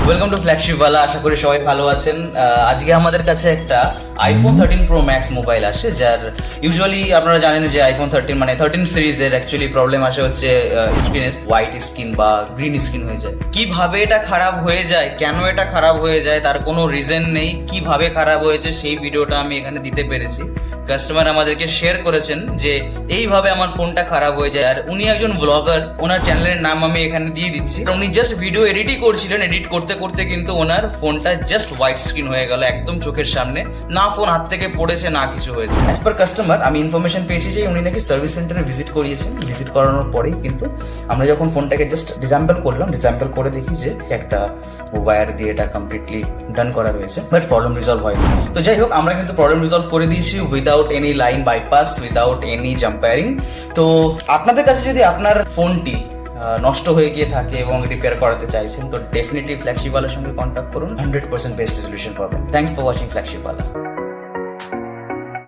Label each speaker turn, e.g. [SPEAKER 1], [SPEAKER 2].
[SPEAKER 1] Welcome to flagship ওয়ালা। আশা করি সবাই ভালো আছেন। আজকে আমাদের কাছে একটা আইফোন 13 প্রো ম্যাক্স মোবাইল আসে, যার ইউজুয়ালি আপনারা জানেন যে আইফোন 13 মানে 13 সিরিজের অ্যাকচুয়ালি প্রবলেম আসে হচ্ছে স্ক্রিনের হোয়াইট স্ক্রিন বা গ্রিন স্ক্রিন হয়ে যায়। কিভাবে এটা খারাপ হয়ে যায়, কেন এটা খারাপ হয়ে যায় তার কোনো রিজন নেই। কিভাবে খারাপ হয়েছে সেই ভিডিওটা আমি এখানে দিতে পেরেছি। কাস্টমার আমাদেরকে শেয়ার করেছেন যে এইভাবে আমার ফোনটা খারাপ হয়ে যায়। আর উনি একজন ব্লগার, ওনার চ্যানেলের নাম আমি এখানে দিয়ে দিচ্ছি। উনি জাস্ট ভিডিও এডিটই করছিলেন, এডিট করতে করতে কিন্তু ওনার ফোনটা জাস্ট হোয়াইট স্ক্রিন হয়ে গেল একদম চোখের সামনে। না ফোন হাত থেকে পড়েছে না কিছু হয়েছে। অ্যাজ পার কাস্টমার আমি ইনফরমেশন পেয়েছি যে উনি নাকি সার্ভিস সেন্টারে ভিজিট করিয়েছেন। ভিজিট করানোর পরেই কিন্তু আমরা যখন ফোনটাকে জাস্ট ডিসঅ্যাম্বল করলাম, ডিসঅ্যাম্বল করে দেখি যে একটা ওয়্যার দিয়ে এটা কমপ্লিটলি ডান করা রয়েছে, বাট প্রবলেম রিজলভ হয়নি। তো যাই হোক, আমরা কিন্তু প্রবলেম রিজলভ করে দিয়েছি without any line bypass, without any jumpering. তো আপনাদের কাছে যদি আপনার ফোনটি নষ্ট হয়ে গিয়ে থাকে এবং রিপেয়ার করাতে চাইছেন, তো ডেফিনেটলি ফ্ল্যাগশিপ ওয়ালার সঙ্গে কন্ট্যাক্ট করুন। 100% বেস্ট সলিউশন পাবেন। থ্যাংকস ফর ওয়াচিং ফ্ল্যাগশিপ ওয়ালা।